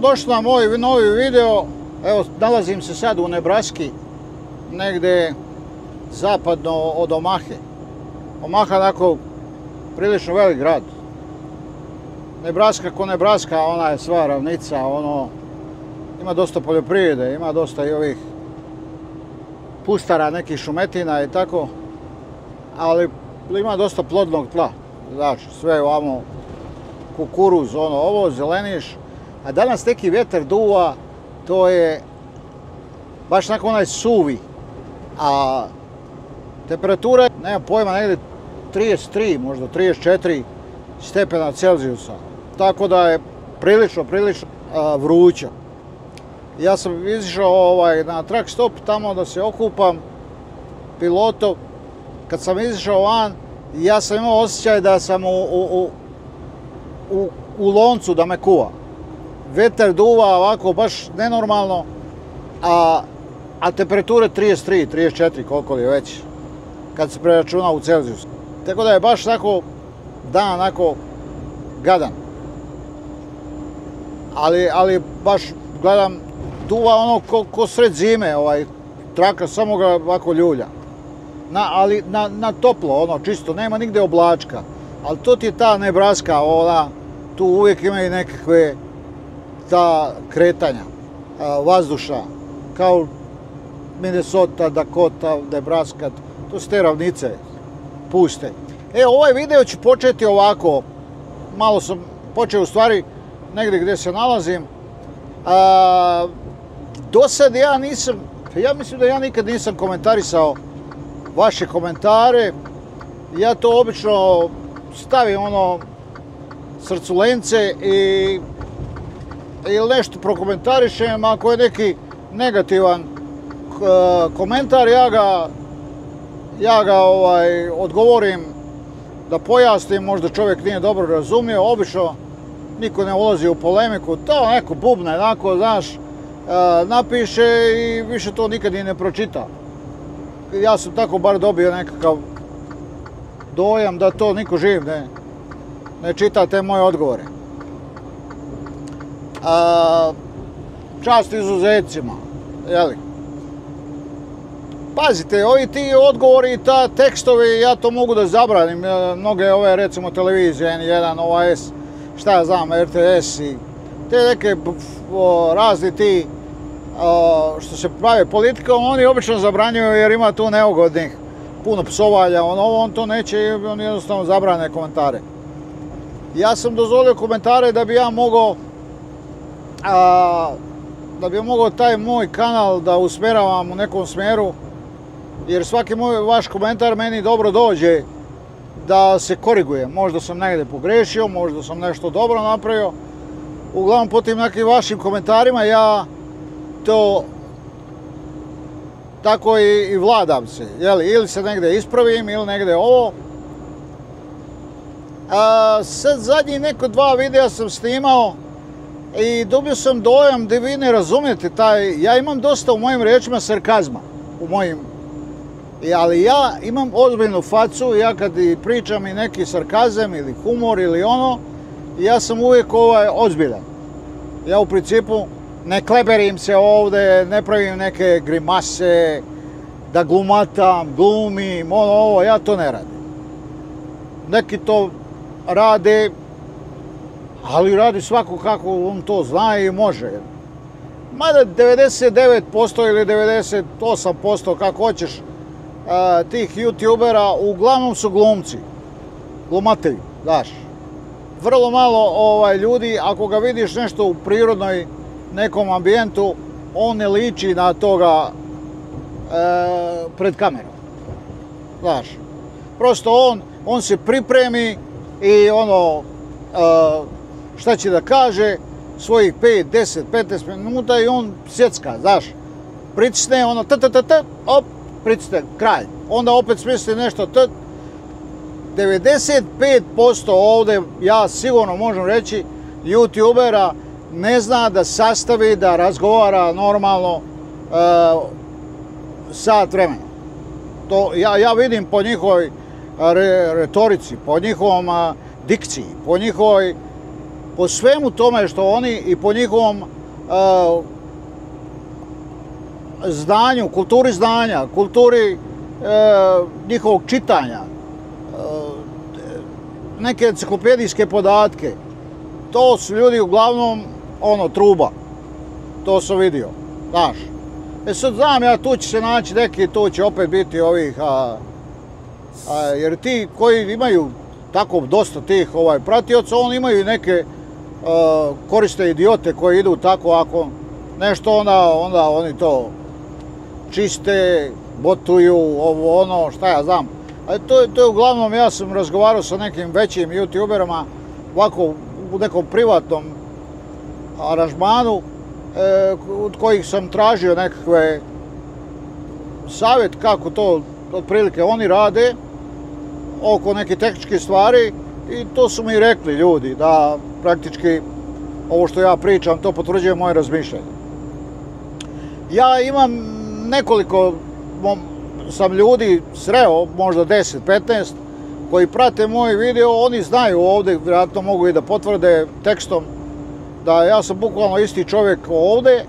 Dobrodošli na moj novi video. Evo, nalazim se sad u Nebraski, negdje zapadno od Omahe. Omaha je onako prilično velik grad. Nebraska ko Nebraska, ona je sva ravnica, ima dosta poljoprivrede, ima dosta i ovih pustara, nekih šumetina i tako, ali ima dosta plodnog tla. Znači, sve ovamo kukuruz, ovo, zeleniš, a danas neki vjetar duva, to je baš onako onaj suvi, a temperatura, nemam pojma, negdje 33, možda 34 stepena Celzijusa, tako da je prilično vruća. Ja sam izišao na truck stop tamo da se okupam pilotom. Kad sam izišao van, ja sam imao osjećaj da sam u loncu da me kuva. Vetar duva ovako baš nenormalno, a temperature 33, 34, koliko li je već, kad se preračuna u Celzijus. Tako da je baš tako dan onako gadan. Ali baš gledam, duva ko sred zime, traka, samo ga ovako ljulja. Ali na toplo, čisto, nema nigde oblačka. Ali to ti je ta Nebraska, tu uvijek imaju nekakve ta kretanja vazduša, kao Minnesota, Dakota, Nebraska, to su te ravnice puste. Ovaj video ću početi ovako, malo sam počeo u stvari negdje gdje se nalazim. Do sad ja mislim da ja nikad nisam komentarisao vaše komentare. Ja to obično stavim srculence ili nešto prokomentarišem. Ako je neki negativan komentar, ja ga odgovorim, da pojasnim, možda čovjek nije dobro razumio. Obično niko ne ulazi u polemiku, to neko bubne, onako, znaš, napiše i više to nikad i ne pročita. Ja sam tako bar dobio nekakav dojam da to niko živ ne čita te moje odgovore. Čast izuzecima, jeli? Pazite, ovi ti odgovori i ta tekstovi, ja to mogu da zabranim. Mnoge ove, recimo, televizije, N1, OAS, šta ja znam, RTS i te neke razni ti što se bave politikom, oni obično zabranjuju jer ima tu neugodnih, puno psovanja, on to neće i on jednostavno zabrane komentare. Ja sam dozvolio komentare da bi ja mogao taj moj kanal da usmjeravam u nekom smjeru, jer svaki vaš komentar meni dobro dođe da se koriguje. Možda sam negdje pogrešio, možda sam nešto dobro napravio. Uglavnom, po tim nekim vašim komentarima ja to tako i vladam se. Ili se negdje ispravim, ili negdje ovo. Sad zadnji neko 2 videa sam snimao i dobio sam dojam da vi ne razumijete ja imam dosta u mojim riječima sarkazma. Ali ja imam ozbiljnu facu, ja kad pričam i neki sarkazam ili humor ili ja sam uvijek ozbiljan. Ja u principu ne kleberim se ovdje, ne pravim neke grimase, da glumatam, glumim, ja to ne radim. Neki to rade, ali radi svako kako on to zna i može. Mada 99% ili 98%, kako hoćeš, tih youtubera uglavnom su glumci, glumatelji, znaš. Vrlo malo ljudi, ako ga vidiš nešto u prirodnoj nekom ambijentu, on ne liči na toga pred kamerom, znaš. Prosto on se pripremi i šta će da kaže, svojih 5, 10, 15 minuta i on sjecka, znaš. Pritisne, op, pritisne, kraj. Onda opet smisli nešto, 95% ovdje, ja sigurno možem reći, youtubera ne zna da sastavi, da razgovara normalno sat vremena. To ja vidim po njihovoj retorici, po njihovom dikciji, po njihovoj po svemu tome što oni i po njihovom znanju, kulturi znanja, kulturi njihovog čitanja, neke enciklopedijske podatke, to su ljudi uglavnom truba. To sam vidio, znaš. Sad znam ja, tu će se naći neki, tu će opet biti ovih, jer ti koji imaju tako dosta tih pratioca, oni imaju i neke koriste idiote koji idu tako, ako nešto onda oni to čiste, botuju, ovo ono, šta ja znam. Ali to je uglavnom, ja sam razgovarao sa nekim većim youtuberama, ovako u nekom privatnom aranžmanu, od kojih sam tražio nekakve savjet kako to otprilike oni rade oko neke tehničke stvari, i to su mi rekli ljudi da praktički ovo što ja pričam to potvrđuje moje razmišljanje. Ja imam nekoliko sam ljudi sreo, možda 10-15, koji prate moj video, oni znaju ovdje, vjerojatno mogu i da potvrde tekstom, da ja sam bukvalno isti čovjek ovdje,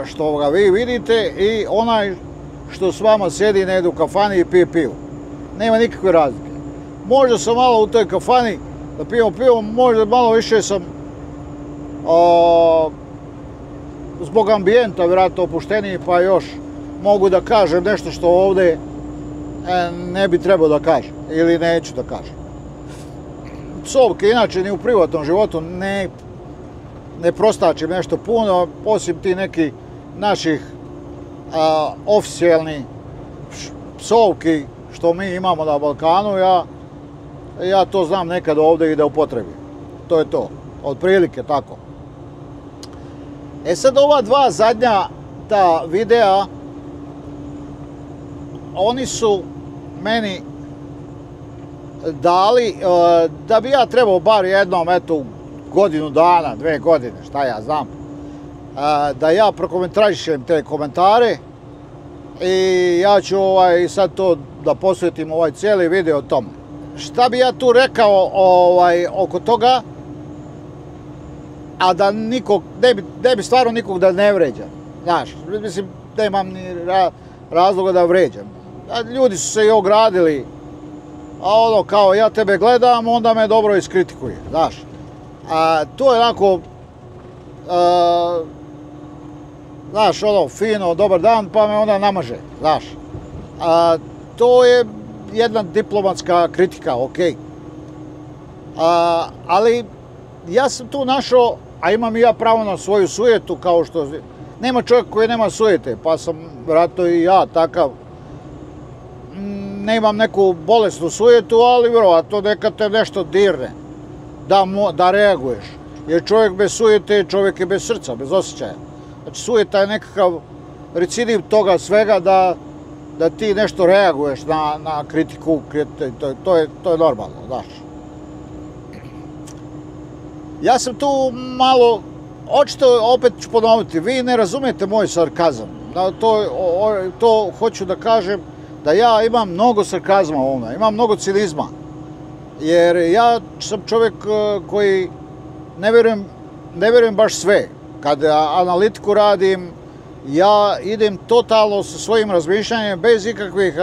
što ga vi vidite, i onaj što s vama sjedi negdje u kafani i pije pivo. Nema nikakve razlike. Možda sam malo u toj kafani da pijemo pivo, možda malo više sam zbog ambijenta vjerojatno opušteniji, pa još mogu da kažem nešto što ovdje ne bi trebao da kažem ili neću da kažem. Psovke inače ni u privatnom životu ne prostačim nešto puno, osim ti neki naših oficijalnih psovki što mi imamo na Balkanu, ja to znam nekad ovdje i da upotrebim. To je to, otprilike tako. Sad ova dva zadnja ta videa, oni su meni dali da bi ja trebao bar jednom, godinu dana, 2 godine, šta ja znam, da ja prokomentarišem te komentare, i ja ću sad to da posvetim cijeli video tome. Šta bi ja tu rekao oko toga, a da nikog, ne bi stvarno nikog da ne vređam, znaš, mislim, nemam ni razloga da vređam. Ljudi su se i ogradili, a kao ja tebe gledam, onda me dobro iskritikuje, znaš. To je onako, znaš, fino, dobar dan, pa me onda namaže, znaš. To je jedna diplomatska kritika, okej. Ali ja sam tu našao, a imam i ja pravo na svoju sujetu, kao što nema čovjek koji nema sujete, pa sam vjerojatno i ja takav. Nemam neku bolesnu sujetu, ali vjerojatno neka te nešto dirne, da reaguješ. Jer čovjek bez sujete, čovjek je bez srca, bez osjećaja. Znači sujeta je nekakav recidiv toga svega da ti nešto reaguješ na kritiku, to je normalno, znaš. Ja sam tu malo, očito opet ću ponoviti, vi ne razumijete moj sarkazam. To hoću da kažem, da ja imam mnogo sarkazma ovdje, imam mnogo cinizma. Jer ja sam čovjek koji ne vjerujem baš sve. Kad analitiku radim, ja idem totalno sa svojim razmišljanjem, bez ikakvih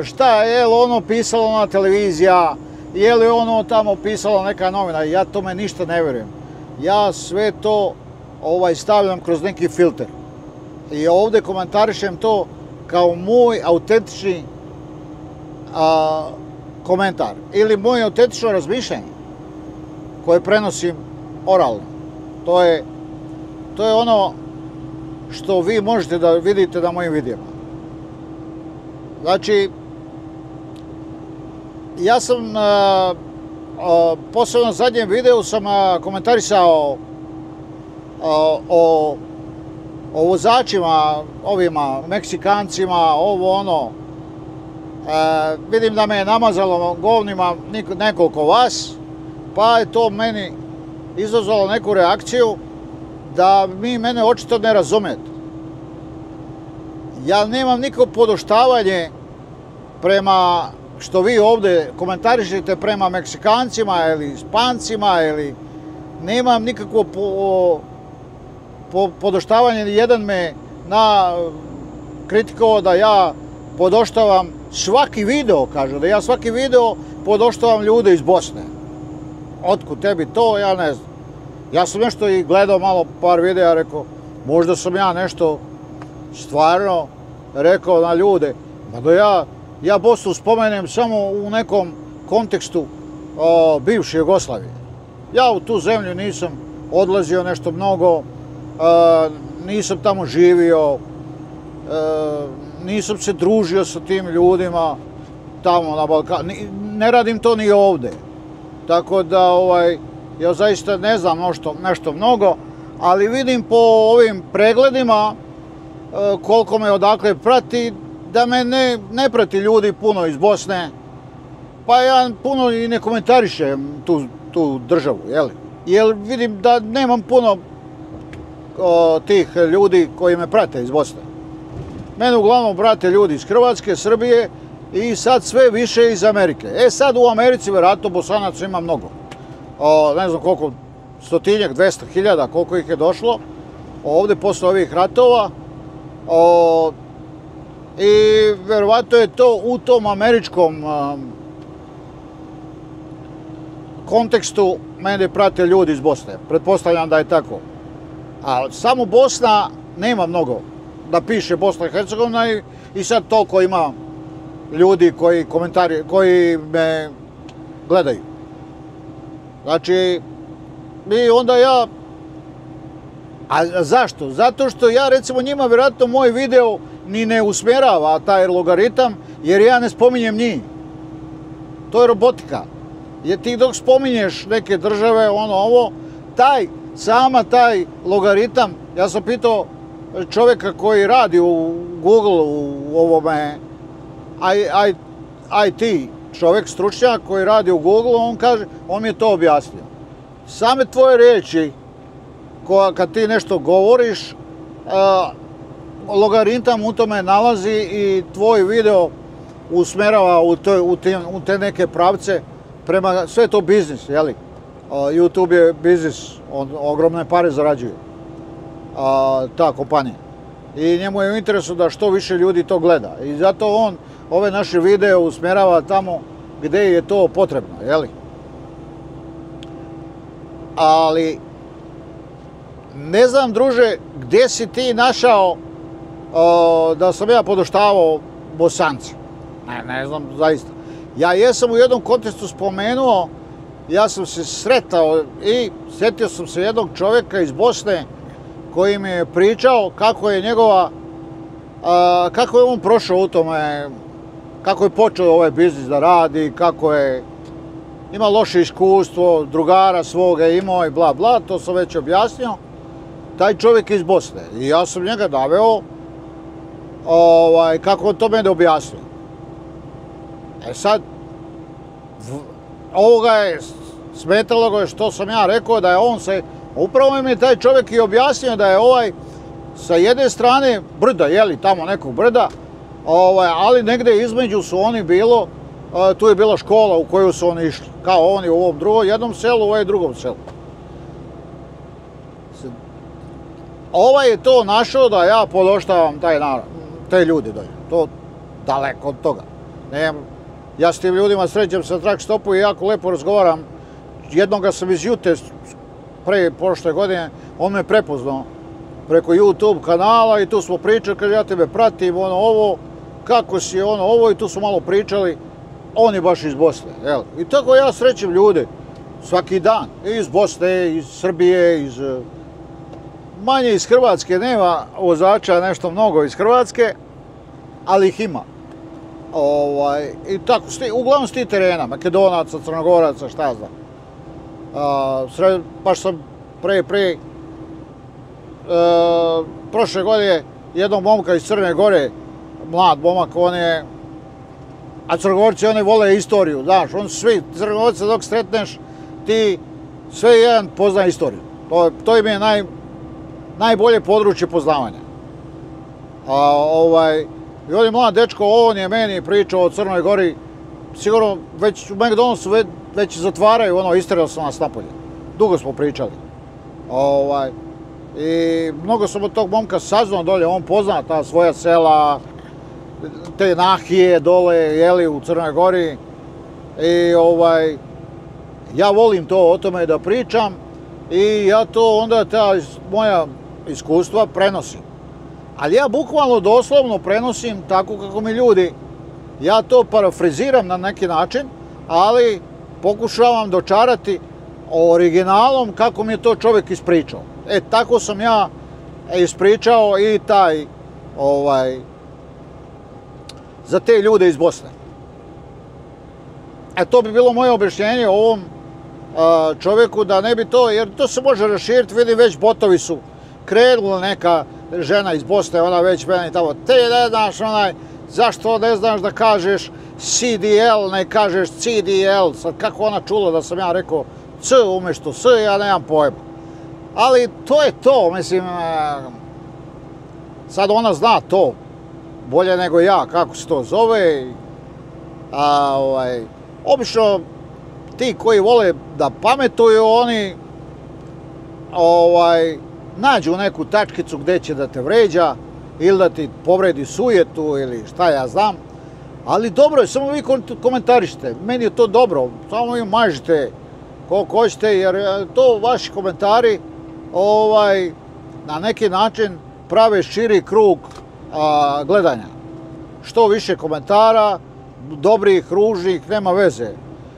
šta je ono pisalo na televizija, je li ono tamo pisalo neka novina, ja tome ništa ne vjerujem. Ja sve to stavljam kroz neki filter. I ovdje komentarišem to kao moj autentični komentar ili moje autentično razmišljanje koje prenosim oralno. To je ono što vi možete da vidite na mojim videima. Znači, ja sam posebno na zadnjem videu sam komentarisao o vozačima, ovima Meksikancima, ovo ono. Vidim da me je namazalo govnima nekoliko vas, pa je to meni izazvalo neku reakciju da vi mene očito ne razumete. Ja nemam nikako podoštavanje prema što vi ovdje komentarišete prema Meksikancima ili Špancima, ili nemam nikakvo podoštavanje. Jedan me kritikovao da ja podoštavam svaki video, kaže, da ja svaki video podoštavam ljude iz Bosne. Otkud tebi to, ja ne znam. Ja sam nešto i gledao malo par videa, rekao, možda sam ja nešto stvarno rekao na ljude. Ma da ja Bosnu spomenem samo u nekom kontekstu bivše Jugoslavije. Ja u tu zemlju nisam odlazio nešto mnogo, nisam tamo živio, nisam se družio sa tim ljudima tamo na Balkanu. Ne radim to ni ovdje. Tako da ja zaista ne znam nešto mnogo, ali vidim po ovim pregledima koliko me odakle prati, da me ne prati ljudi puno iz Bosne, pa ja puno i ne komentarišem tu državu, jeli? Jer vidim da nemam puno tih ljudi koji me prate iz Bosne. Mene uglavnom prate ljudi iz Hrvatske, Srbije i sad sve više iz Amerike. Sad u Americi vjerojatno Bosanaca ima mnogo. Ne znam koliko, 100-tinjak, 200.000, koliko ih je došlo ovdje posle ovih ratova. I vjerovatno je to u tom američkom kontekstu mene prate ljudi iz Bosne. Pretpostavljam da je tako. A samo Bosna nema mnogo da piše Bosna i Hercegovina i sad toliko ima ljudi koji me gledaju. Znači, i onda ja... A zašto? Zato što ja, recimo, njima vjerojatno moj video ni ne usmjerava taj logaritam, jer ja ne spominjem njih. To je robotika. Jer ti dok spominješ neke države, taj logaritam, ja sam pitao čovjeka koji radi u Google, u ovome IT čovjek, stručnjak koji radi u Google, on mi je to objasnio. Same tvoje riječi, kad ti nešto govoriš, logaritam u tome nalazi i tvoj video usmerava u te neke pravce prema, sve je to biznis, jeli? YouTube je biznis, on ogromne pare zarađuje, ta kompanija. I njemu je u interesu da što više ljudi to gleda. I zato on ove naše videe usmjerava tamo gdje je to potrebno, jeli? Ali, ne znam, druže, gdje si ti našao da sam ja podoštavao Bosance. Ne znam, zaista. Ja jesam u jednom kontekstu spomenuo, ja sam se sretao i sjetio sam se jednog čovjeka iz Bosne koji mi je pričao kako je on prošao u tome, kako je počeo ovaj biznis da radi, kako je ima loše iskustvo, drugara svoga imao i bla bla, to sam već objasnio. Taj čovjek iz Bosne. I ja sam njega naveo kako on to mene objasnio. Sad, ovoga je smetalo ga što sam ja rekao da je on se, upravo mi je taj čovjek i objasnio da je sa jedne strane brda, jeli, tamo nekog brda, ali negdje između su oni bilo, tu je bila škola u koju su oni išli, kao oni u ovom jednom selu, u ovom drugom selu. Je to našao da ja podoštavam te ljudi dolje, to daleko od toga. Ja s tim ljudima srećem sa trak stopu i jako lepo razgovaram. Jednoga sam iz Jute, prošle godine, on me prepoznao preko YouTube kanala i tu smo pričali, kad ja tebe pratim, kako si, i tu smo malo pričali. On je baš iz Bosne, jel? I tako ja srećem ljude svaki dan, iz Bosne, iz Srbije, manje iz Hrvatske, nema vozača nešto mnogo iz Hrvatske, ali ih ima. I tako, uglavnom s tih terena, Makedonaca, Crnogoraca, šta znam. Baš sam prošle godine jednog momka iz Crne Gore, mlad momak, a Crnogorci oni vole istoriju, znaš, svi Crnogorci dok sretneš, ti sve jedan pozna istoriju. To im je najbolje područje poznavanja. I on je mlad dečko, on je meni pričao o Crnoj Gori sigurno već u McDonald'su već zatvaraju ono, isterali su nas napolje. Dugo smo pričali. I mnogo sam od tog momka saznao dolje, on pozna ta svoja sela, te nahije dole, jeli, u Crnoj Gori. I ja volim to o tome da pričam i ja to onda ta moja iskustva prenosim. Ali ja bukvalno doslovno prenosim tako kako mi ljudi, ja to parafraziram na neki način, ali pokušavam dočarati originalom kako mi je to čovjek ispričao. Tako sam ja ispričao i taj, za te ljude iz Bosne. To bi bilo moje objašnjenje ovom čovjeku da ne bi to, jer to se može raširiti, vidim već botovi su krenula neka žena iz Bosne, ona već meni tamo, ti ne znaš zašto ne znaš da kažeš CDL, ne kažeš CDL, sad kako ona čula da sam ja rekao C umjesto S, ja nemam pojma. Ali to je to, mislim, sad ona zna to bolje nego ja kako se to zove. Obično ti koji vole da pametuju, oni nađu neku tačkicu gdje će da te vređa ili da ti povredi sujetu ili šta ja znam. Ali dobro je, samo vi komentarišite, meni je to dobro, samo vi mažite koliko hoćete, jer to vaši komentari na neki način prave širi krug gledanja. Što više komentara, dobrih, ružnih, nema veze.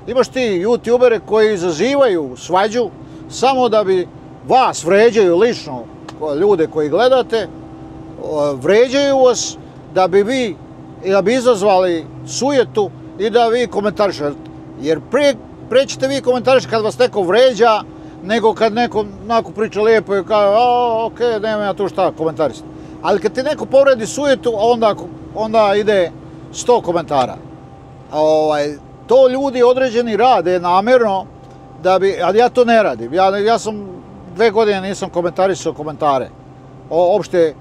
Imaš ti youtubere koji izazivaju svađu samo da bi vas vređaju lično, ljude koji gledate, vređaju vas da bi vi izazvali sujetu i da vi komentarišete. Jer prije ćete vi komentarišati kad vas neko vređa, nego kad neko onako priča lijepo i kaže, ok, nema ja tu šta komentarisati. Ali kad ti neko povredi sujetu, onda ide 100 komentara. To ljudi određeni rade namjerno, ali ja to ne radim. Ja sam 2 godine nisam komentarisao komentare. Opšte,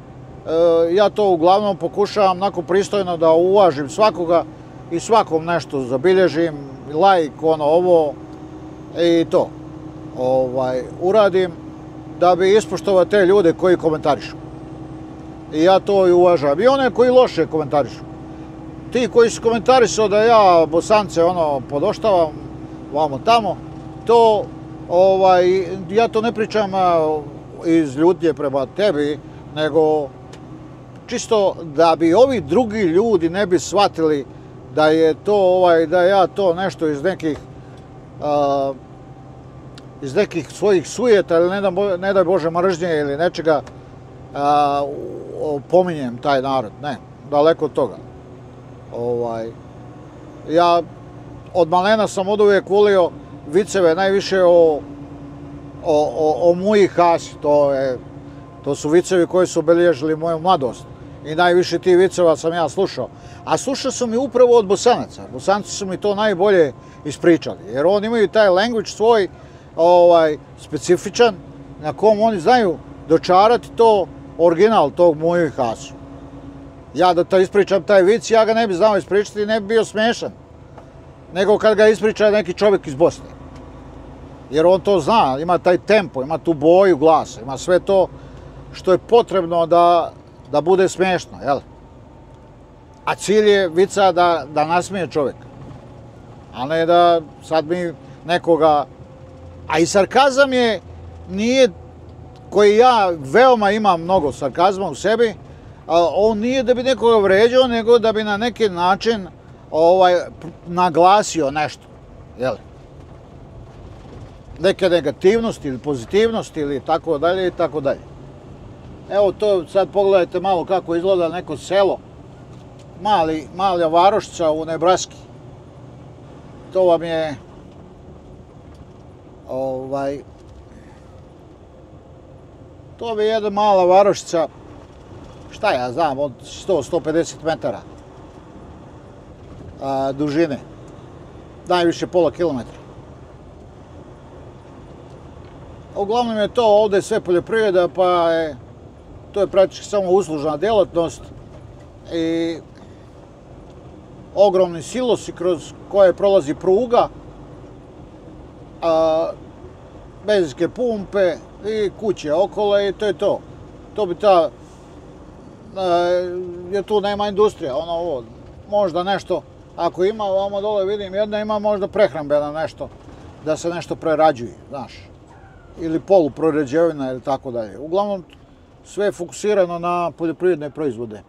ja to uglavnom pokušavam onako pristojno da uvažim svakoga i svakom nešto zabilježim, like, ovo i to. Uradim da bi ispoštovao te ljude koji komentarišu. I ja to i uvažavam. I one koji loše komentarišu. Ti koji su komentarisao da ja Bosance podoštavam vamo tamo, to ja to ne pričam iz ljutnje prema tebi, nego čisto da bi ovi drugi ljudi ne bi shvatili da je to da ja to nešto iz nekih svojih sujeta ili ne daj Bože mržnje ili nečega pominjem taj narod. Ne, daleko od toga. Ja od malena sam oduvijek volio viceve najviše o Muji Hasi. To su vicevi koji su obilježili moju mladost. I najviše tih viceva sam ja slušao. A slušao sam i upravo od Bosanaca. Bosanci su mi to najbolje ispričali. Jer oni imaju taj language svoj specifičan na kom oni znaju dočarati to original tog Muju Hasu. Ja da to ispričam taj vic, ja ga ne bi znao ispričati i ne bi bio smiješan. Nego kad ga ispriča neki čovjek iz Bosne. Jer on to zna, ima taj tempo, ima tu boju glasa, ima sve to što je potrebno da bude smiješno, jel? A cilj je vica da nasmije čovjeka. A ne da sad mi nekoga... A i sarkazam nije, koji ja veoma imam mnogo sarkazma u sebi, on nije da bi nekoga vređao, nego da bi na neki način naglasio nešto, jel? Neke negativnosti ili pozitivnosti ili tako dalje i tako dalje. Evo to sad pogledajte malo kako izgleda neko selo, mala varošica u Nebraski. To vam je to bi jedna mala varošica, šta ja znam, od 100-150 metara dužine, najviše pola kilometra. Uglavnom je to ovdje sve poljoprivreda, pa to je praktički samo uslužna djelatnost i ogromni silosi kroz koje prolazi pruga, benzinske pumpe i kuće okolo i to je to. To bi jer tu nema industrija, ovo, možda nešto, ako ima, ovamo dole vidim, jedna ima možda prehrambena nešto, da se nešto prerađuje, znaš, ili poluprerađevina ili tako dalje. Uglavnom, sve je fokusirano na poljoprivredne proizvode.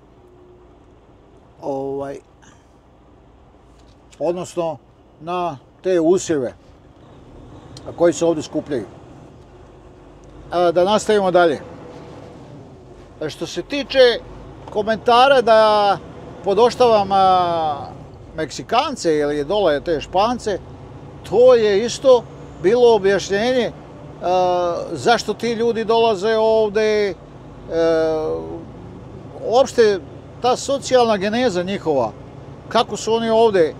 Odnosno, na te usjeve koji se ovdje skupljaju. Da nastavimo dalje. Što se tiče komentara da podoštavam Meksikance ili dole te Špance, to je isto bilo objašnjenje zašto ti ljudi dolaze ovdje. Uopšte ta socijalna geneza njihova, kako su oni ovdje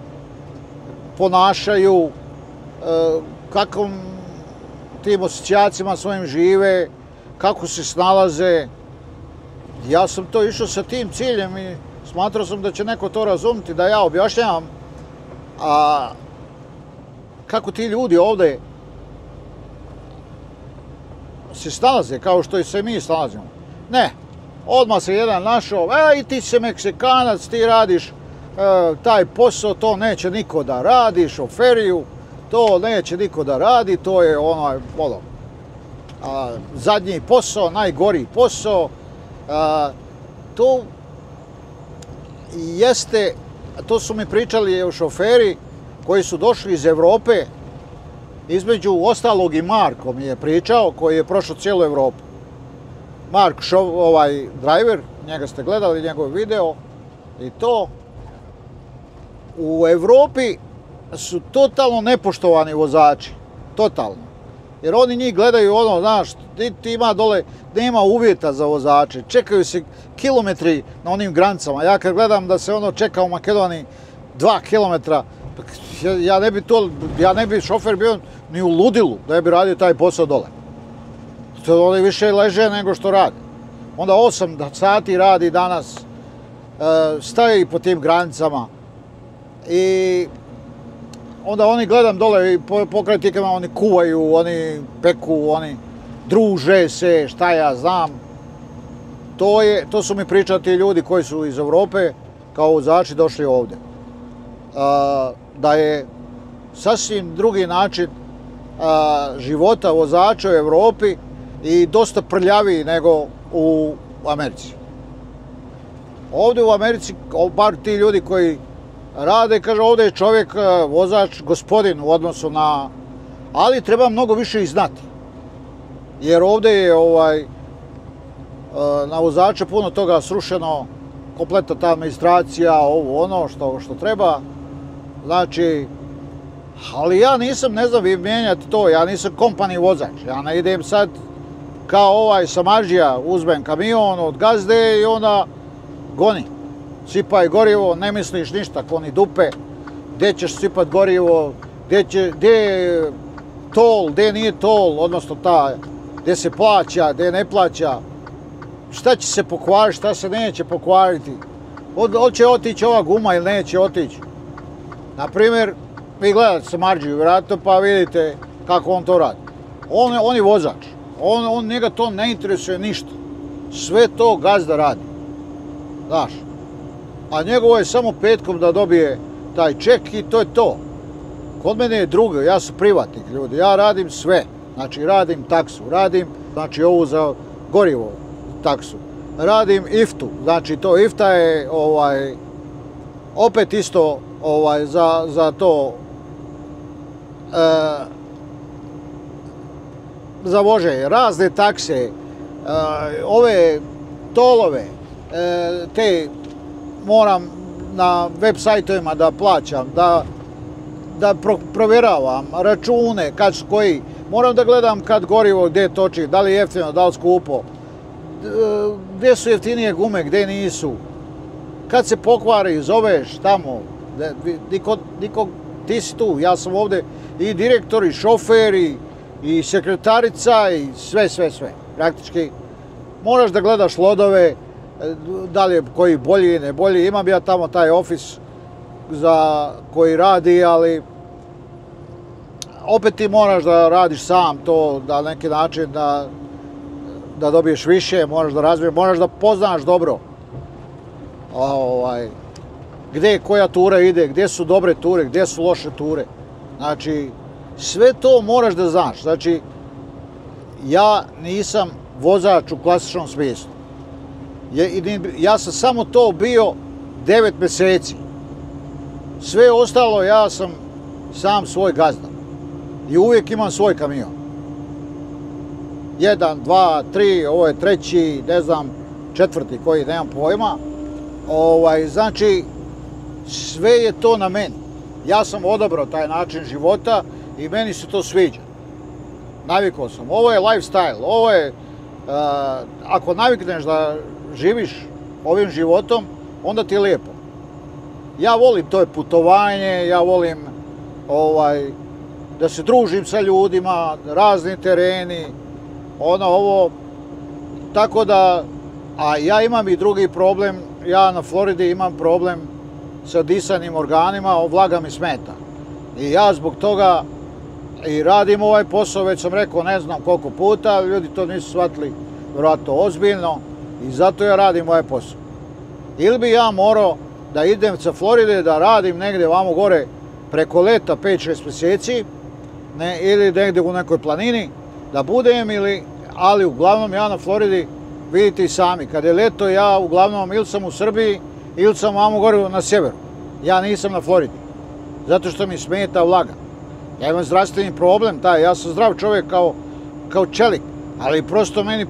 ponašaju, kakvom tim asocijacijama svojim žive, kako se snalaze. Ja sam to išao sa tim ciljem i smatrao sam da će neko to razumjeti, da ja objašnjavam kako ti ljudi ovdje se snalaze, kao što i se mi snalazimo. Ne, odmah se jedan našao, i ti si Meksikanac, ti radiš taj posao, to neće niko da radi, šoferiju, to neće niko da radi, to je zadnji posao, najgori posao. To jeste, to su mi pričali šoferi koji su došli iz Evrope, između ostalog i Marko mi je pričao, koji je prošao cijelu Evropu. Mark, driver, njega ste gledali, njegov video i to. U Evropi su totalno nepoštovani vozači, totalno. Jer oni njih gledaju znaš, ti ima dole, nema uvjeta za vozače, čekaju se kilometri na onim granicama. Ja kad gledam da se čeka u Makedoniji 2 kilometra, ja ne bi šofer bio ni u ludilu da bi radio taj posao dole. Oni više leže nego što radi. Onda 8 sati radi danas, staje po tim granicama i onda oni gledam dole i pokraj tikama oni kuvaju, oni peku, oni druže se, šta ja znam. To su mi pričali ti ljudi koji su iz Evrope kao vozači došli ovdje. Da je sasvim drugi način života vozača u Evropi i dosta prljaviji nego u Americi. Ovdje u Americi, bar ti ljudi koji rade, kaže ovdje je čovjek, vozač, gospodin u odnosu na... Ali treba mnogo više i znati. Jer ovdje je na vozače puno toga srušeno, kompletna ta administracija, ono što treba. Znači, ali ja nisam, ne znam, vi mijenjati to, ja nisam kompani vozač. Ja ne idem sad kao Samađija, uzmem kamion od gazde i onda goni. Sipaj gorivo, ne misliš ništa, kloni dupe, gdje ćeš sipat gorivo, gdje je tol, gdje nije tol, odnosno gdje se plaća, gdje ne plaća, šta će se pokvariti, šta se neće pokvariti, hoće otići ova guma ili neće otići. Naprimjer, vi gledate Samarđiju, vjerojatno, pa vidite kako on to radi. On je vozač, njega to ne interesuje ništa, sve to gazda radi, znaš. A njegovo je samo petkom da dobije taj ček i to je to. Kod mene je drugo, ja sam privatnik ljudi, ja radim sve. Znači radim taksu, radim ovu za gorivo taksu, radim iftu, znači to ifta je opet isto za to za voženje, razne takse, ove tolove, te moram na web sajtovima da plaćam, da provjeravam račune, kad su koji, moram da gledam kad gorivo, gdje toči, da li je jeftino, da li skupo, gdje su jeftinije gume, gdje nisu, kad se pokvari, zoveš tamo, niko, ti si tu, ja sam ovdje i direktor, i šofer, i sekretarica, i sve, praktički. Moraš da gledaš lodove, da li je koji bolji, ne bolji, imam ja tamo taj ofis koji radi, ali opet ti moraš da radiš sam to, da na neki način da dobiješ više, moraš da razviješ, moraš da poznaš dobro gdje koja tura ide, gdje su dobre ture, gdje su loše ture. Znači, sve to moraš da znaš. Znači, ja nisam vozač u klasičnom smislu. Ja sam samo to bio 9 mjeseci. Sve ostalo ja sam sam svoj gazda. I uvijek imam svoj kamion. 1, 2, 3, ovo je treći, ne znam, četvrti koji, nemam pojma. Znači, sve je to na meni. Ja sam odabrao taj način života i meni se to sviđa. Navikao sam. Ovo je lifestyle. Ovo je, ako navikneš da živiš ovim životom, onda ti je lijepo. Ja volim to putovanje, ja volim da se družim sa ljudima, razni tereni, ovo. Tako da, a ja imam i drugi problem, ja na Floridi imam problem sa disanim organima, vlaga mi smeta. I ja zbog toga i radim ovaj posao, već sam rekao ne znam koliko puta, ljudi to nisu shvatili vjerojatno ozbiljno i zato ja radim ovaj posao. Ili bi ja morao da idem sa Floride, da radim negdje vamo gore preko leta 5-6 mjeseci, ili negdje u nekoj planini, da budem, ali uglavnom ja na Floridi, vidite i sami, kad je leto ja uglavnom ili sam u Srbiji, ili sam vamo gore na sjeveru. Ja nisam na Floridi, zato što mi smeta vlaga. Ja imam zdravstveni problem, ja sam zdrav čovjek kao čelik, ali prosto meni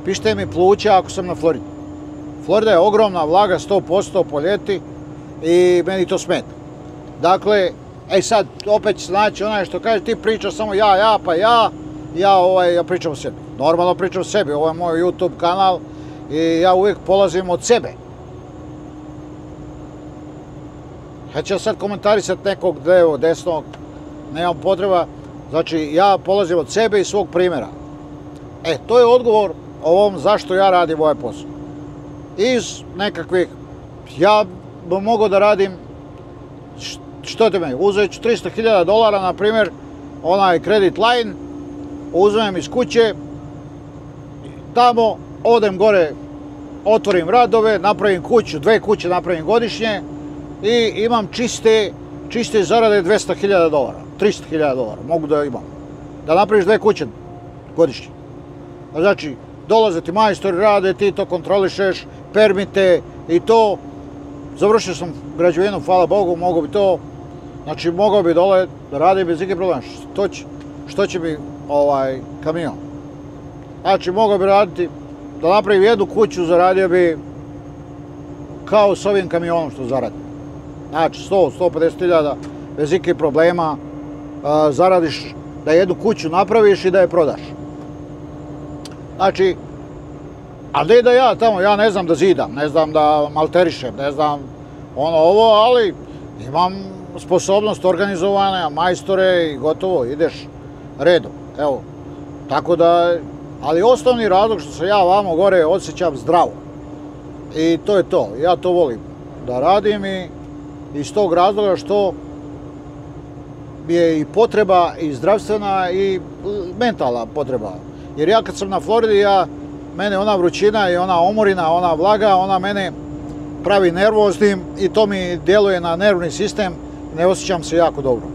pište mi pluća ako sam na Floridi. Florida je ogromna vlaga, 100% po ljeti i meni to smeta. Dakle, sad opet znači onaj što kaže ti pričaš samo ja pričam o sebi. Normalno pričam o sebi, ovo je moj YouTube kanal i ja uvijek polazim od sebe. Ja ću sad komentarisati nekog levo, desnog, nemam potreba. Znači, ja polazim od sebe i svog primjera. To je odgovor ovom zašto ja radim ovaj posao. Iz nekakvih, ja bi mogao da radim, što te meni, uzet ću $300,000, na primjer, onaj credit line, uzmem iz kuće, tamo, odem gore, otvorim radove, napravim kuću, 2 kuće napravim godišnje i imam čiste zarade $200,000, $300,000, mogu da imam. Da napraviš 2 kuće godišnje. Znači, dolaze ti majstori, rade, ti to kontrolišeš, permite i to. Završio sam građevinu, hvala Bogu, mogu bi to. Znači, mogao bi dole da radim bez ikakvih problema. Što će mi kamion? Znači, mogao bi raditi, da napravim 1 kuću, zaradio bi kao s ovim kamionom što zaradim. Znači, 100-150 000 bez ikakvih problema zaradiš da 1 kuću napraviš i da je prodaš. Znači, a ne da ja tamo, ja ne znam da zidam, ne znam da malterišem, ne znam ali imam sposobnost organizovane, majstore i gotovo, ideš redom. Evo, tako da, ali osnovni razlog što se ja vamo gore osjećam zdravo. I to je to, ja to volim da radim i iz tog razloga što mi je i potreba i zdravstvena i mentalna potreba. Jer ja kad sam na Floridi, mene ona vrućina i ona omorina, ona vlaga, ona mene pravi nervoznim i to mi djeluje na nervni sistem, ne osjećam se jako dobro.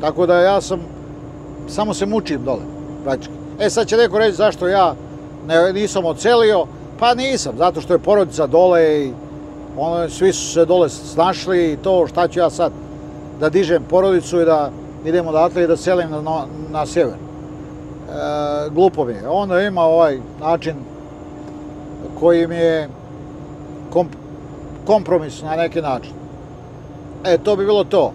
Tako da ja samo se mučim dole, praktički. Sad će neko reći zašto ja nisam odselio, pa nisam, zato što je porodica dole i svi su se dole snašli i to šta ću ja sad, da dižem porodicu i da idem odatle i da selim na sjever. Glupo mi je. Onda ima ovaj način koji mi je kompromis na neki način. To bi bilo to.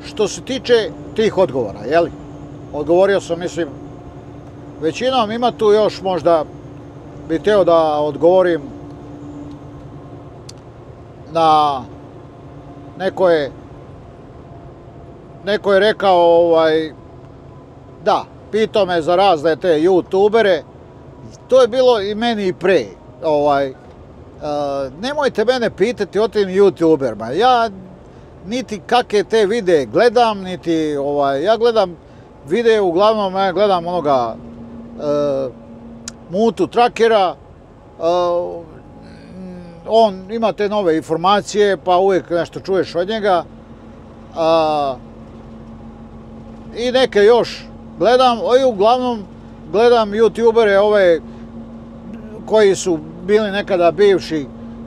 Što se tiče tih odgovora, jeli? Odgovorio sam, mislim, većinom. Ima tu još možda, bih htio da odgovorim na neko je rekao da, pitao me za razne te youtubere, to je bilo i meni i pre, Nemojte mene pitati o tim youtuberima. Ja niti kakve te videe gledam, niti ja gledam videe, uglavnom ja gledam onoga Mutu Trakera. On ima te nove informacije, pa uvijek nešto čuješ od njega. I neke još gledam, i uglavnom gledam youtubere ove koji su bili nekada bivši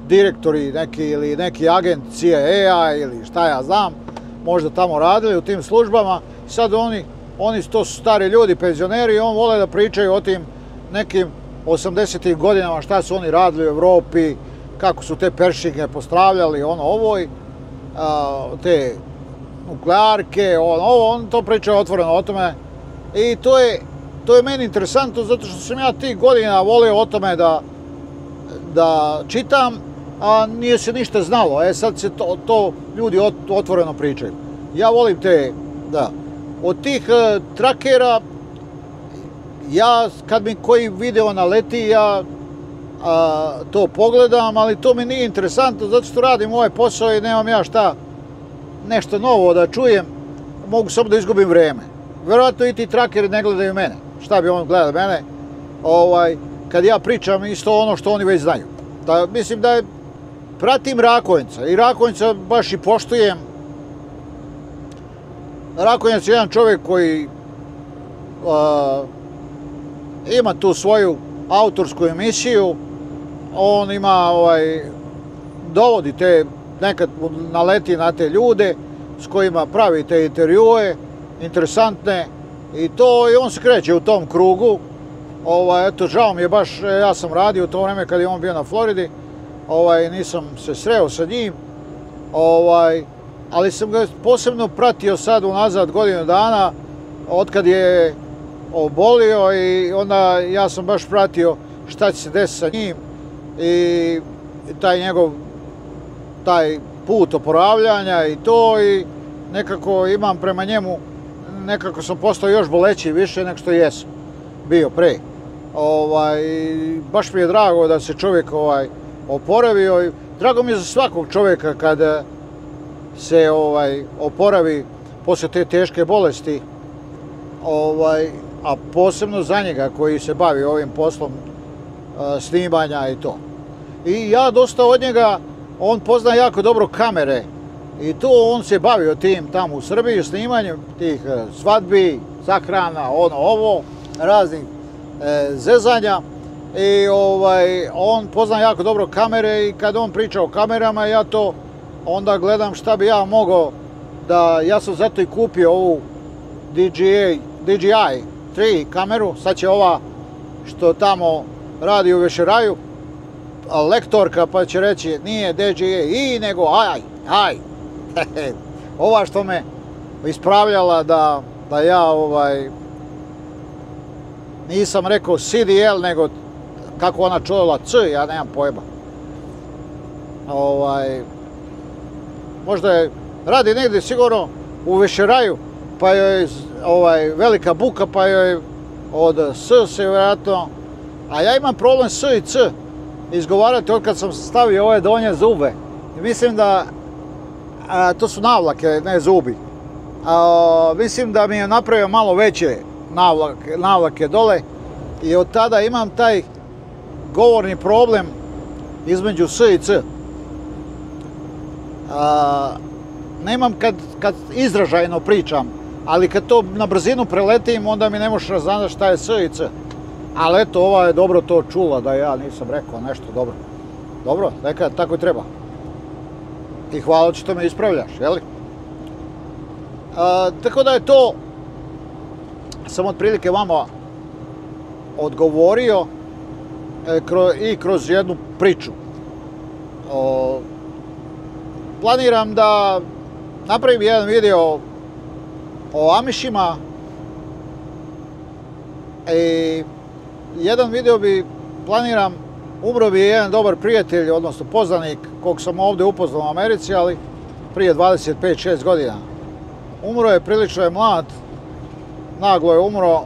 direktori neki ili neki agent CIA ili šta ja znam, možda tamo radili u tim službama. Sad oni to su stari ljudi, penzioneri, i on vole da pričaju o tim nekim 80-ih godinama, šta su oni radili u Evropi, kako su te peršinge postravljali, te nuklearke, on to pričaju otvoreno o tome. I to je meni interesantno, zato što sam ja tih godina volio o tome da čitam, a nije se ništa znalo. Sad se to ljudi otvoreno pričaju. Ja volim od tih trakera, ja kad mi koji video naleti, ja to pogledam, ali to mi nije interesantno, zato što radim ovaj posao i nemam ja šta nešto novo da čujem, mogu samo da izgubim vreme. Vjerojatno i ti trakeri ne gledaju mene. Šta bi on gledao mene? Kad ja pričam isto ono što oni već znaju. Mislim da pratim Rakonjca i Rakonjca baš i poštujem. Rakonjac je jedan čovjek koji ima tu svoju autorsku emisiju. On ima, dovodi te, nekad naleti na te ljude s kojima pravi te intervjue, interesantne, i on se kreće u tom krugu. Eto, žao mi je baš, ja sam radio u to vreme kad je on bio na Floridi, nisam se sreo sa njim, ali sam ga posebno pratio sad unazad godinu dana, otkad je obolio, i onda ja sam baš pratio šta će se desiti sa njim i taj put oporavljanja i nekako imam prema njemu, nekako sam postao još boleći više nego što jesam bio pre. Baš mi je drago da se čovjek oporavio, i drago mi je za svakog čovjeka kada se oporavi posle te teške bolesti, a posebno za njega koji se bavi ovim poslom snimanja i to. I ja dosta od njega, on pozna jako dobro kamere, i on se bavio tim tamo u Srbiji, snimanjem tih svadbi, sahrana, raznih zezanja, i on pozna jako dobro kamere, i kad on priča o kamerama, ja to onda gledam šta bi ja mogao ja sam zato i kupio ovu DJI 3 kameru. Sad će ova što tamo radi u Vešeraju lektorka, pa će reći nije DJI nego aj. Ova što me ispravljala da ja nisam rekao CDL, nego kako ona čula C, ja nemam pojma. Možda radi negdje sigurno u Vešeraju, pa joj velika buka, pa joj od S se vjerojatno, a ja imam problem S i C izgovarati od kad sam stavio ove donje zube. I mislim da to su navlake, ne zubi. Mislim da mi je napravio malo veće navlake dole, i od tada imam taj govorni problem između S i C. Nemam kad izražajno pričam, ali kad to na brzinu preletim, onda mi ne možeš razaznati šta je S i C. Ali eto, ova je dobro to čula, da ja nisam rekao nešto dobro. Dobro, nekad tako i treba. I hvala što me ispravljaš, jeli? Tako da je to, sam otprilike vama odgovorio i kroz jednu priču. Planiram da napravim jedan video o Amišima, i jedan video planiram, umro bi jedan dobar prijatelj, odnosno poznanik, kog sam ovdje upoznao u Americi, ali prije 25-6 godina. Umro je, prilično je mlad, naglo je umro,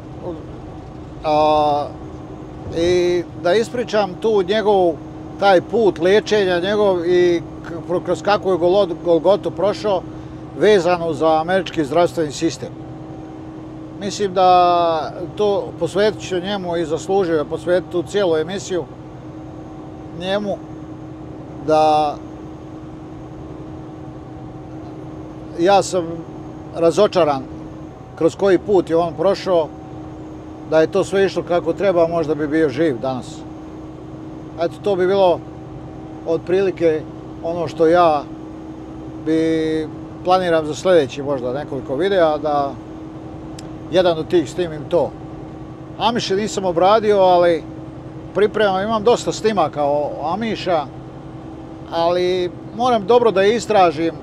i da ispričam tu njegovu taj put liječenja njegov i kroz kakvu je golgotu prošao vezano za američki zdravstveni sistem. Mislim da to posvetit ću njemu i zaslužio je posvetiti tu cijelu emisiju njemu, da ja sam razočaran kroz koji put je on prošao. Da je to sve išlo kako treba, možda bi bio živ danas. Eto, to bi bilo otprilike ono što ja planiram za sljedeći možda nekoliko videa, da jedan od tih snimim to. Amiše nisam obradio, ali pripremam, imam dosta snimaka o Amiša, ali moram dobro da istražim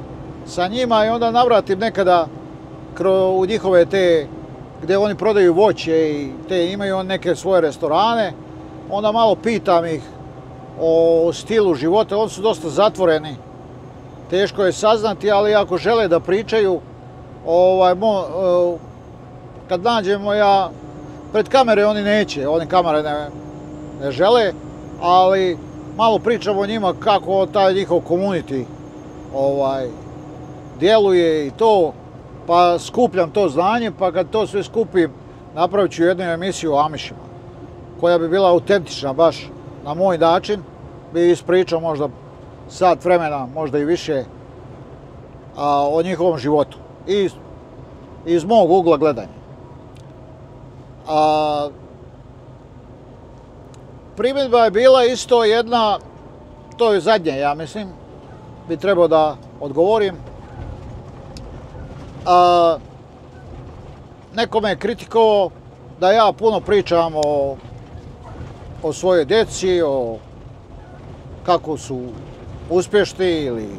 sa njima i onda navratim nekada u njihove te, gdje oni prodaju voće i te imaju neke svoje restorane, onda malo pitam ih o stilu života. Oni su dosta zatvoreni, teško je saznati, ali ako žele da pričaju, kad nađemo ja, pred kamere oni neće, oni kamere ne žele, ali malo pričamo o njima kako taj njihov community djeluje i to, pa skupljam to znanje, pa kad to sve skupim, napravit ću jednu emisiju o Amišima, koja bi bila autentična baš na moj način, bi ispričao možda sat vremena, možda i više, o njihovom životu iz mog ugla gledanja. Primjedba je bila isto jedna, to je zadnje, ja mislim, bi trebao da odgovorim. Neko me je kritikovao da ja puno pričam o svojoj djeci, o kako su uspješni ili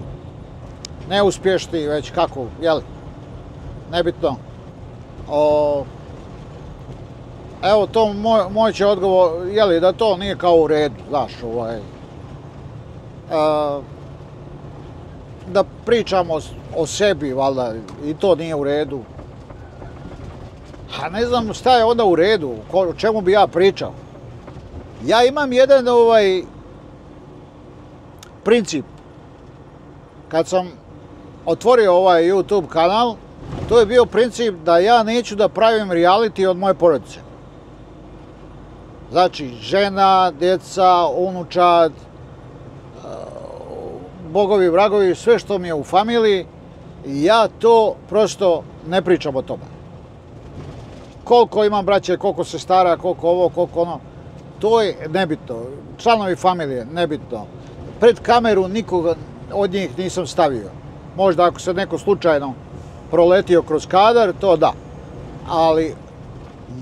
neuspješni, već kako, jeli, nebitno. Evo, to moj će odgovor, jeli, da to nije kao u redu, znaš, da pričamo o sebi, valjda, i to nije u redu. A ne znam šta je onda u redu, o čemu bi ja pričao. Ja imam jedan princip. Kad sam otvorio ovaj YouTube kanal, to je bio princip da ja neću da pravim reality od moje porodice. Znači, žena, djeca, unučad, bogovi, vragovi, sve što mi je u familiji, ja to prosto ne pričam o tome. Koliko imam braće, koliko sestara, koliko ovo, koliko ono, to je nebitno. Članovi familije, nebitno. Pred kameru nikoga od njih nisam stavio. Možda ako se neko slučajno proletio kroz kadar, to da. Ali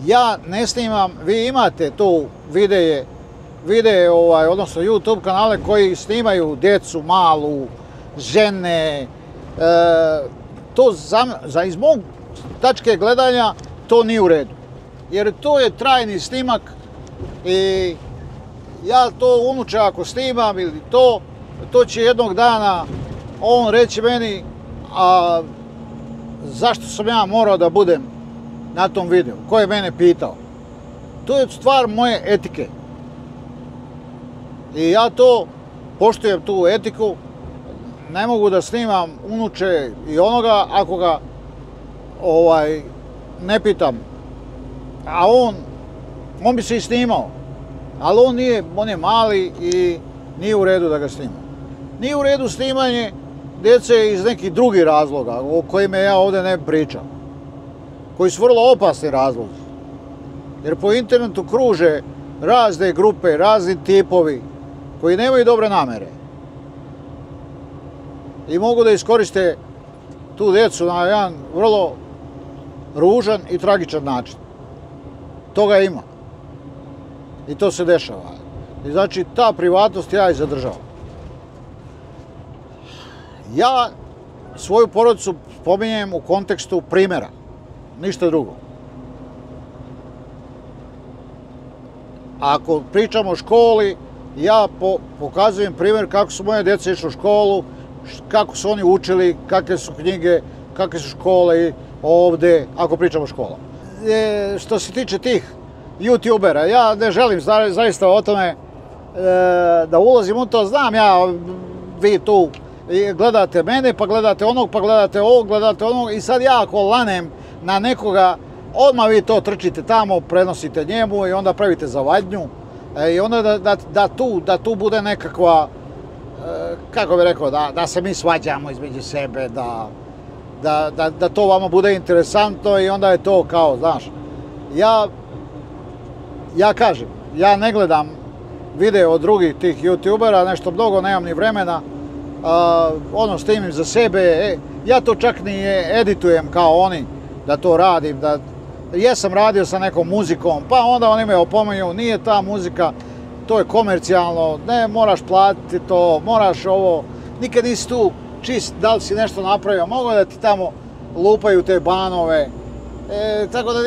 ja ne snimam, vi imate tu videe, odnosno YouTube kanale koji snimaju djecu malu, žene. To iz mog tačke gledanja to nije u redu. Jer to je trajni snimak i ja to unuče ako snimam ili to će jednog dana on reći meni, a zašto sam ja morao da budem na tom videu? Ko je mene pitao? To je stvar moje etike. I ja to poštujem, tu etiku. Ne mogu da snimam unuče i onoga ako ga ne pitam. A on bi se i snimao. Ali on je mali i nije u redu da ga snima. Nije u redu snimanje djece iz nekih drugih razloga o kojima ja ovdje ne pričam. Koji su vrlo opasni razlozi. Jer po internetu kruže razne grupe, razni tipovi koji nemaju dobre namere. I mogu da iskoriste tu djecu na jedan vrlo ružan i tragičan način. Toga ima. I to se dešava. I znači ta privatnost ja i zadržavam. Ja svoju porodicu spominjem u kontekstu primjera. Ništa drugo. Ako pričamo o školi, ja pokazujem primjer kako su moje djeca išli u školu, kako su oni učili, kakve su knjige, kakve su škole ovdje, ako pričamo o školama. Što se tiče tih youtubera, ja ne želim zaista o tome da ulazim u to, znam ja, vi tu gledate mene, pa gledate onog, pa gledate ovog, gledate onog i sad ja ako lanem na nekoga, odmah vi to trčite tamo, prenosite njemu i onda pravite zavadnju i onda da tu bude nekakva, kako bih rekao, da se mi svađamo između sebe, da to vama bude interesantno i onda je to kao, znaš, ja kažem, ja ne gledam video od drugih tih youtubera, nešto mnogo, nemam ni vremena, snimim za sebe, ja to čak ni editujem kao oni, da to radim, jesam radio sa nekom muzikom, pa onda oni me opominju, nije ta muzika, to je komercijalno, ne moraš platiti to, moraš ovo, nikad nisi tu čist, da li si nešto napravio, mogu da ti tamo lupaju te banove, tako da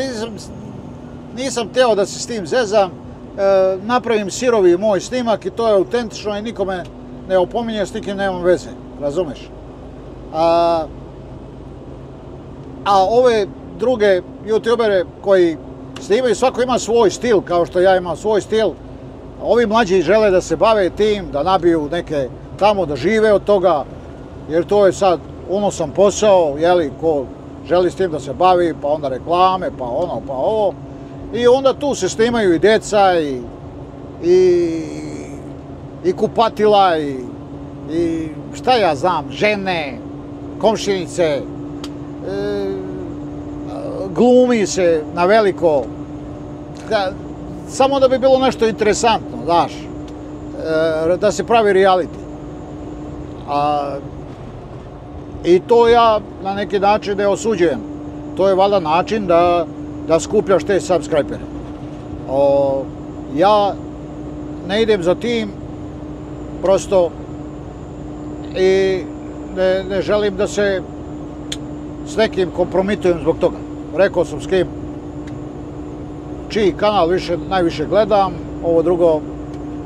nisam htio da se s tim zezam, napravim sirovi moj snimak i to je autentično i nikome ne opominje, s nikim nemam veze, razumeš? A ove druge youtubere koji snimaju, svako ima svoj stil, kao što ja imam svoj stil, ovi mlađi žele da se bave tim, da nabiju neke tamo, da žive od toga, jer to je sad unosan posao, jeli, ko želi s tim da se bavi, pa onda reklame, pa ono, pa ovo. I onda tu se snimaju i deca, i kupatila, i šta ja znam, žene, komšinice, glumi se na veliko, samo da bi bilo nešto interesantno, znaš, da se pravi reality. I to ja na neki način ne osuđujem. To je valjda način da skupljaš te subscribere. Ja ne idem za tim, prosto, i ne želim da se s nekim kompromitujem zbog toga. Rekao sam s kim, čiji kanal najviše gledam, ovo drugo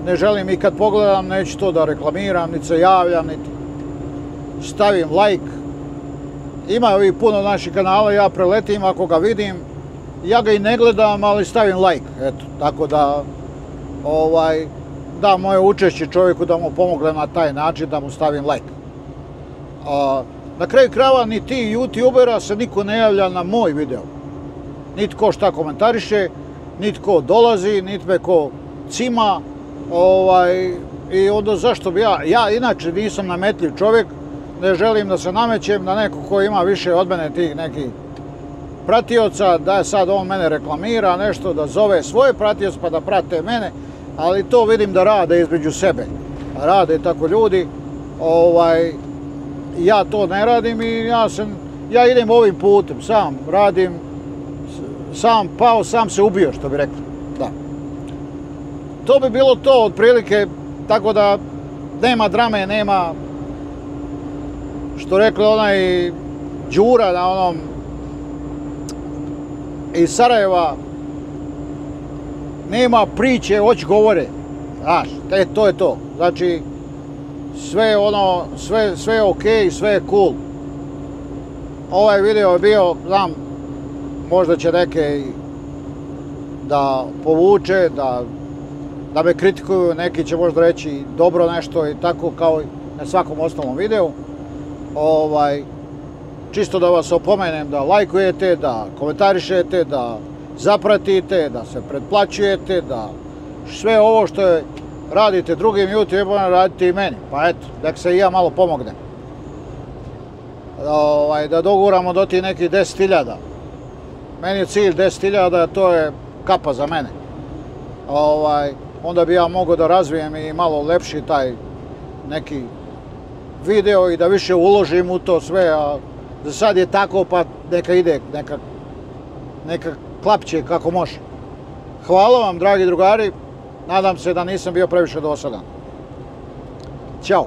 ne želim i kad pogledam, neću to da reklamiram, niti se javljam, niti stavim like. Ima ovih puno naših kanala, ja preletim ako ga vidim, ja ga i ne gledam, ali stavim like, eto, tako da da moje učešće čovjeku da mu pomogne na taj način, da mu stavim like. Na kraju krajeva ni ti youtubera se niko ne javlja na moj video. Niti ko šta komentariše, niti ko dolazi, niti me ko cima. I onda zašto bi ja inače nisam nametljiv čovjek, ne želim da se namećem na neko ko ima više od mene tih nekih pratioca, da sad on mene reklamira nešto, da zove svoje pratioce pa da prate mene, ali to vidim da rade između sebe. Rade tako ljudi, ja to ne radim i ja idem ovim putem, sam radim, sam pao, sam se ubio, što bi rekli. Da. To bi bilo to otprilike, tako da nema drame, nema, što rekli onaj Đura na onom iz Sarajeva, nema priče, hoć govore, znaš, to je to. Znači, sve je okej, sve je cool. Ovaj video je bio, znam, možda će neke da povuče, da me kritikuju, neki će možda reći dobro nešto i tako kao na svakom ostalom videu. Čisto da vas opomenem da lajkujete, da komentarišete, da zapratite, da se pretplaćujete, da sve ovo što radite drugim YouTuberima radite i meni. Pa eto, nek se i ja malo pomognem. Da doguramo do tih nekih 10.000. Meni je cilj 10.000, to je kapa za mene. Onda bi ja mogao da razvijem i malo lepši taj neki video i da više uložim u to sve, a za sad je tako, pa neka ide, neka klapće kako može. Hvala vam, dragi drugari, nadam se da nisam bio previše dosadan. Ćao.